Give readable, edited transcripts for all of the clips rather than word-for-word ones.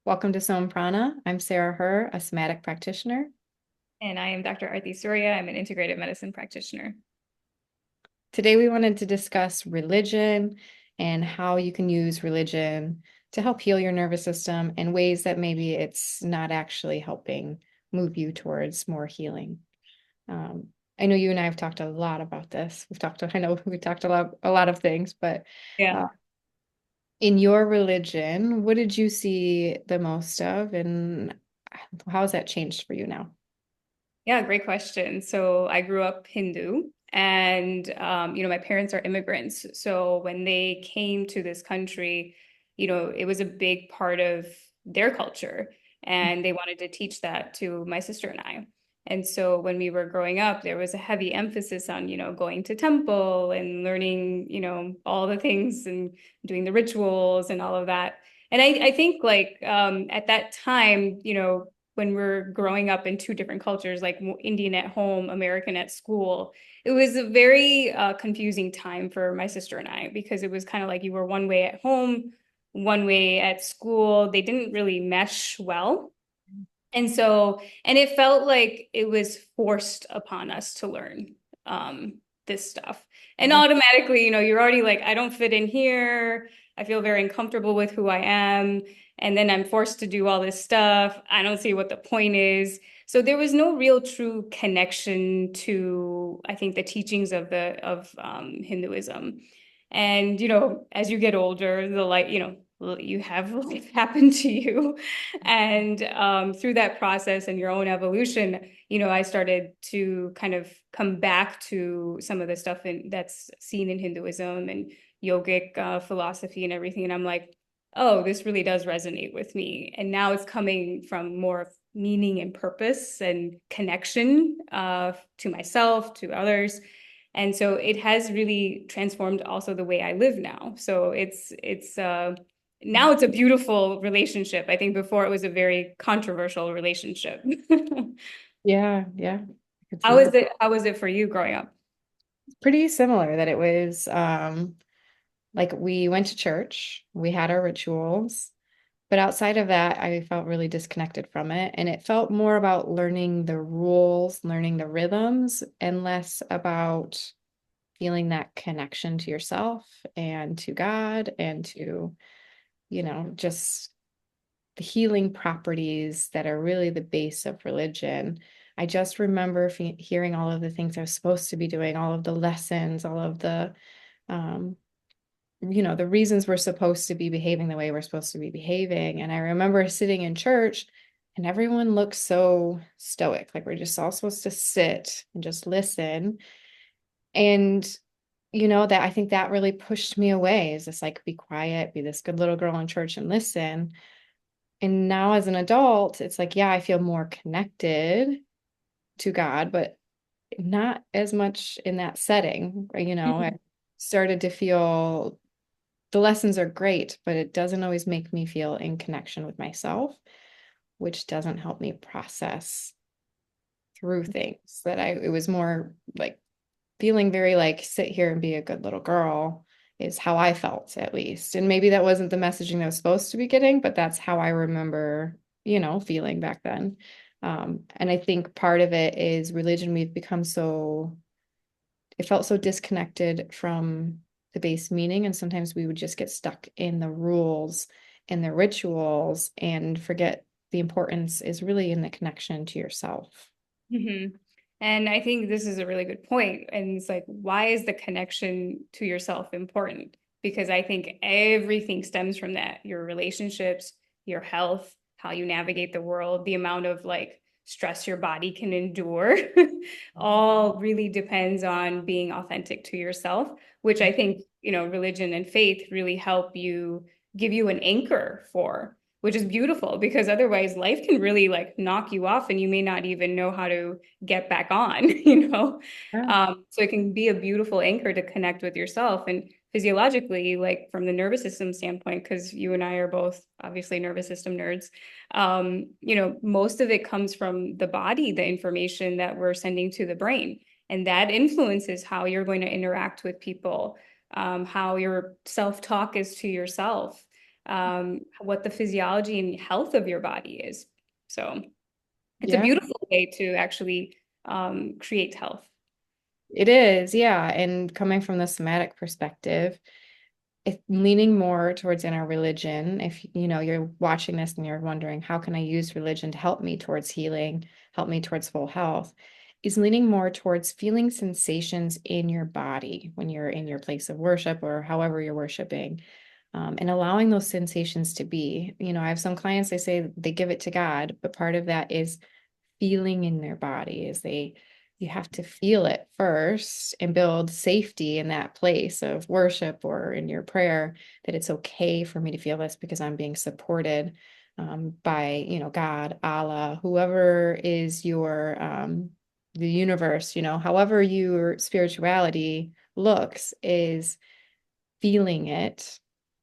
Welcome to SomPrana. I'm Sarah Herr, a somatic practitioner. And I am Dr. Aarti Soorya. I'm an integrative medicine practitioner. Today, we wanted to discuss religion and how you can use religion to help heal your nervous system in ways that maybe it's not actually helping move you towards more healing. Um, I know you and I have talked a lot about this. I know we talked a lot of things, but Yeah. uh, in your religion, what did you see the most of, and how has that changed for you now? Yeah, great question. So I grew up Hindu and my parents are immigrants. So when they came to this country, it was a big part of their culture and they wanted to teach that to my sister and I. And so when we were growing up, there was a heavy emphasis on, going to temple and learning, all the things and doing the rituals and all of that. And I think like at that time, when we're growing up in two different cultures, like Indian at home, American at school, it was a very confusing time for my sister and I because it was kind of like you were one way at home, one way at school. They didn't really mesh well. And it felt like it was forced upon us to learn this stuff. And Mhm. automatically, you're already like, I don't fit in here. I feel very uncomfortable with who I am. And then I'm forced to do all this stuff. I don't see what the point is. So there was no real true connection to, I think, the teachings of Hinduism. And, as you get older, you have life happen to you. And through that process and your own evolution, I started to kind of come back to some of the stuff that's seen in Hinduism and yogic philosophy and everything. And I'm like, oh, this really does resonate with me. And now it's coming from more of meaning and purpose and connection to myself, to others. And so it has really transformed also the way I live now. So it's now it's a beautiful relationship. I think before it was a very controversial relationship. Yeah, yeah, I could see How that. is it? How was it for you growing up? Pretty similar that it was like we went to church, we had our rituals, but outside of that, I felt really disconnected from it. And it felt more about learning the rules, learning the rhythms, and less about feeling that connection to yourself and to God and to, just the healing properties that are really the base of religion. I just remember hearing all of the things I was supposed to be doing, all of the lessons, all of um, the reasons we're supposed to be behaving the way we're supposed to be behaving. And I remember sitting in church and everyone looked so stoic, like we're just all supposed to sit and just listen. And that I think that really pushed me away is just like be quiet, be this good little girl in church and listen. And now as an adult, it's like, yeah, I feel more connected to God, but not as much in that setting. I Mhm. started to feel the lessons are great, but it doesn't always make me feel in connection with myself, which doesn't help me process through things it was more like feeling very like sit here and be a good little girl is how I felt at least. And maybe that wasn't the messaging I was supposed to be getting, but that's how I remember, feeling back then. And I think part of it is religion. We've become it felt so disconnected from the base meaning. And sometimes we would just get stuck in the rules and the rituals and forget the importance is really in the connection to yourself. Mhm. And I think this is a really good point. And it's like, why is the connection to yourself important? Because I think everything stems from that. Your relationships, your health, how you navigate the world, the amount of like stress your body can endure, all really depends on being authentic to yourself, which I think, religion and faith really help you give you an anchor for, which is beautiful because otherwise life can really like knock you off and you may not even know how to get back on, Yeah. So it can be a beautiful anchor to connect with yourself and physiologically, like from the nervous system standpoint, because you and I are both obviously nervous system nerds. Most of it comes from the body, the information that we're sending to the brain. And that influences how you're going to interact with people, how your self-talk is to yourself, what the physiology and health of your body is. So it's a Yeah, beautiful way to actually create health. it is. Yeah. And coming from the somatic perspective, if leaning more towards in our religion, if you know you're watching this and you're wondering how can I use religion to help me towards healing, help me towards full health, is leaning more towards feeling sensations in your body when you're in your place of worship or however you're worshiping, and allowing those sensations to be. You know, I have some clients, they say they give it to God, but part of that is feeling in their body is they you have to feel it first and build safety in that place of worship or in your prayer that it's okay for me to feel this because I'm being supported by, you know, God, Allah, whoever is your the universe, you know, however your spirituality looks is feeling it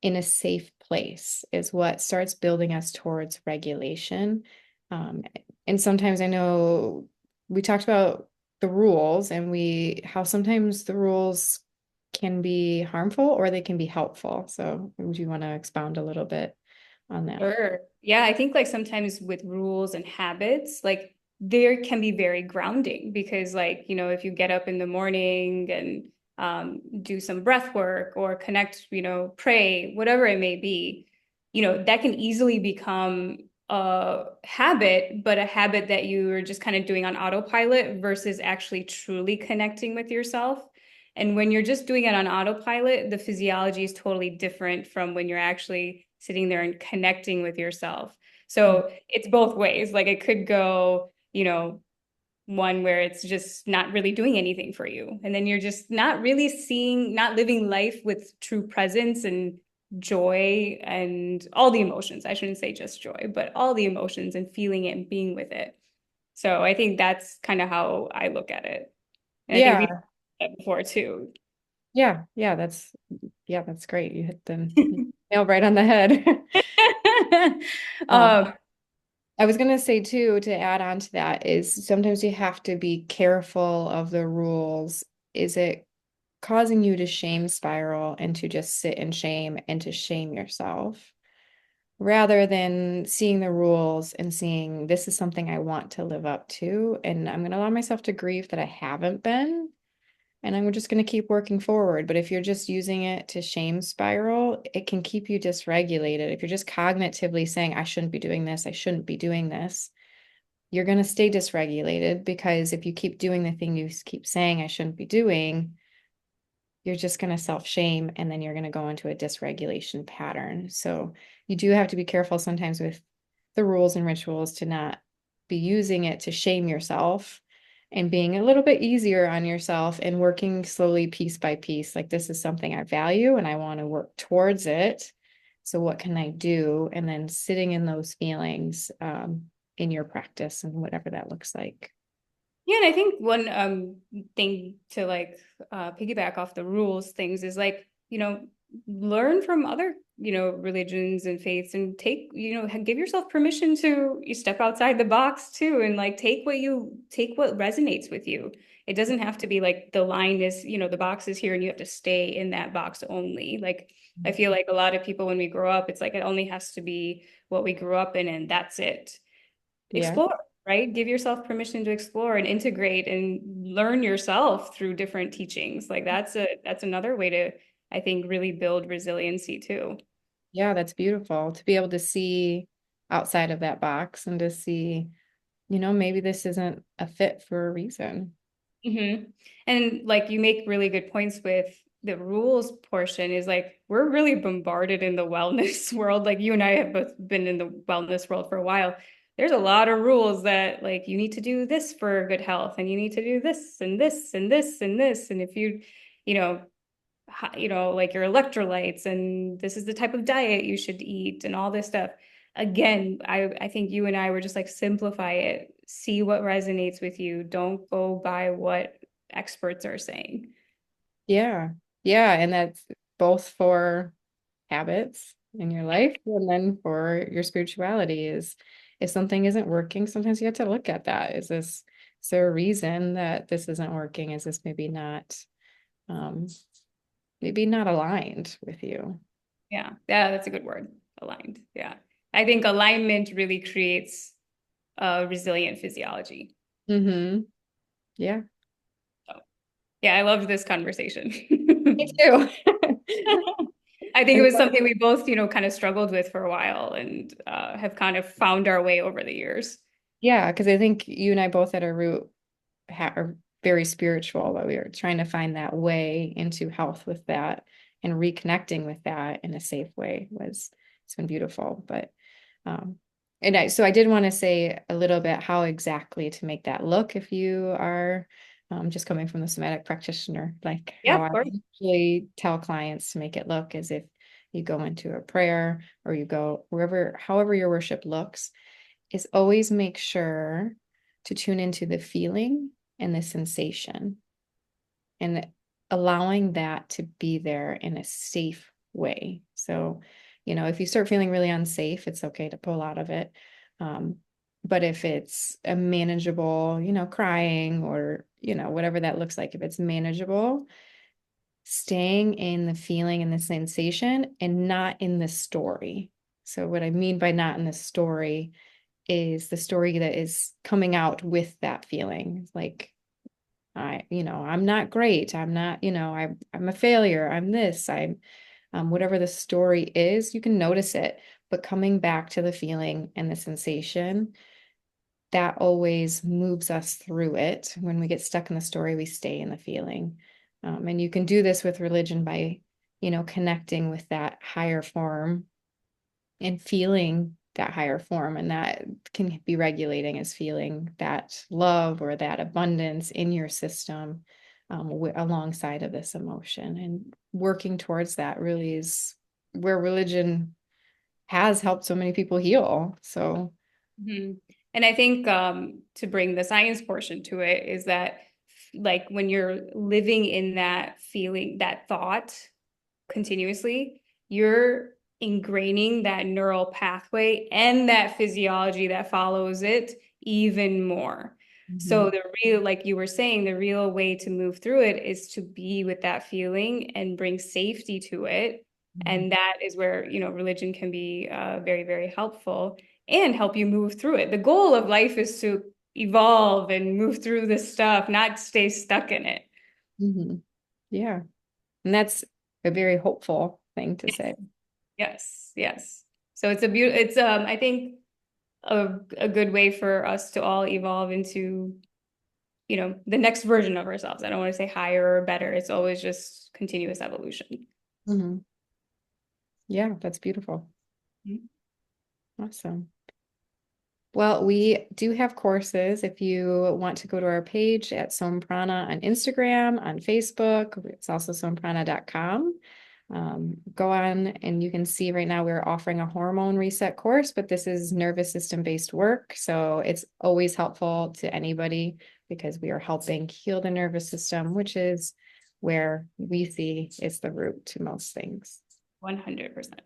in a safe place is what starts building us towards regulation. Um, and sometimes I know we talked about the rules and we how sometimes the rules can be harmful or they can be helpful. So would you want to expound a little bit on that? Sure. Yeah, I think like sometimes with rules and habits, like there can be very grounding because like, if you get up in the morning and do some breath work or connect, pray, whatever it may be, that can easily become a habit, but a habit that you are just kind of doing on autopilot versus actually truly connecting with yourself. And when you're just doing it on autopilot, the physiology is totally different from when you're actually sitting there and connecting with yourself. So it's both ways. Like it could go, one where it's just not really doing anything for you. And then you're just not really seeing, not living life with true presence and joy and all the emotions. I shouldn't say just joy, but all the emotions and feeling it and being with it. So I think that's kind of how I look at it. And I think we Yeah, said before too. yeah, that's great. You hit the nail right on the head. Um, um, I was going to say too, to add on to that, is sometimes you have to be careful of the rules. Is it causing you to shame spiral and to just sit in shame and to shame yourself rather than seeing the rules and seeing this is something I want to live up to? And I'm going to allow myself to grieve that I haven't been. And I'm just going to keep working forward. But if you're just using it to shame spiral, it can keep you dysregulated. If you're just cognitively saying, I shouldn't be doing this, I shouldn't be doing this, you're going to stay dysregulated because if you keep doing the thing you keep saying I shouldn't be doing, you're just going to self-shame and then you're going to go into a dysregulation pattern. So you do have to be careful sometimes with the rules and rituals to not be using it to shame yourself and being a little bit easier on yourself and working slowly piece by piece. Like this is something I value and I want to work towards it. So what can I do? And then sitting in those feelings in your practice and whatever that looks like. Yeah, and I think one thing to like piggyback off the rules things is like, learn from other, religions and faiths and take, give yourself permission to you step outside the box too and like take what resonates with you. It doesn't have to be like the line is, the box is here and you have to stay in that box only. Like I feel like a lot of people when we grow up, it's like it only has to be what we grew up in and that's it. Yeah. Explore, right? Give yourself permission to explore and integrate and learn yourself through different teachings. Like that's another way to, I think, really build resiliency too. Yeah, that's beautiful to be able to see outside of that box and to see, you know, maybe this isn't a fit for a reason. Hmm. And like you make really good points with the rules portion is like we're really bombarded in the wellness world. Like you and I have both been in the wellness world for a while. There's a lot of rules that like you need to do this for good health and you need to do this and this and this and this. And if you know, like your electrolytes and this is the type of diet you should eat and all this stuff. Again, I think you and I were just like simplify it, see what resonates with you. Don't go by what experts are saying. Yeah. Yeah. And that's both for habits in your life and then for your spirituality is if something isn't working, sometimes you have to look at that. Is there a reason that this isn't working? Is this um maybe not aligned with you? Yeah, yeah, that's a good word. aligned. Yeah. I think alignment really creates a resilient physiology. Mm-hmm. Yeah. So, yeah, I loved this conversation. Me too. I think it And was something we both, kind of struggled with for a while and have kind of found our way over the years. yeah, because I think you and I both at our root are very spiritual, but we are trying to find that way into health with that and reconnecting with that in a safe way was it's been beautiful. But so I did want to say a little bit how exactly to make that look if you are just coming from the somatic practitioner, like Yeah, how of I course. usually tell clients to make it look as if you go into a prayer or you go wherever, however your worship looks, is always make sure to tune into the feeling and the sensation and allowing that to be there in a safe way. So, if you start feeling really unsafe, it's okay to pull out of it. Um, but if it's a manageable, crying or, whatever that looks like, if it's manageable, staying in the feeling and the sensation and not in the story. So, what I mean by not in the story is the story that is coming out with that feeling. Like, I'm not great. I'm not, I'm a failure. I'm this. I'm whatever the story is, you can notice it, but coming back to the feeling and the sensation, that always moves us through it. When we get stuck in the story, we stay in the feeling. And you can do this with religion by, connecting with that higher form and feeling that higher form, and that can be regulating as feeling that love or that abundance in your system, alongside of this emotion, and working towards that really is where religion has helped so many people heal. So Mhm. And I think to bring the science portion to it is that like when you're living in that feeling, that thought continuously, you're ingraining that neural pathway and that physiology that follows it even more. So mhm, the real, like you were saying, the real way to move through it is to be with that feeling and bring safety to it. mhm, And that is where, religion can be very, very helpful and help you move through it. The goal of life is to evolve and move through this stuff, not stay stuck in it. mhm. Yeah. And that's a very hopeful thing to say. Yes, yes. So it's I think a good way for us to all evolve into, the next version of ourselves. I don't want to say higher or better. It's always just continuous evolution. Mhm. Yeah, that's beautiful. Mhm. Awesome. Well, we do have courses if you want to go to our page at SomPrana on Instagram, on Facebook. It's also somprana.com. Go on and you can see right now we're offering a hormone reset course, but this is nervous system based work. So it's always helpful to anybody because we are helping heal the nervous system, which is where we see is the root to most things. 100%.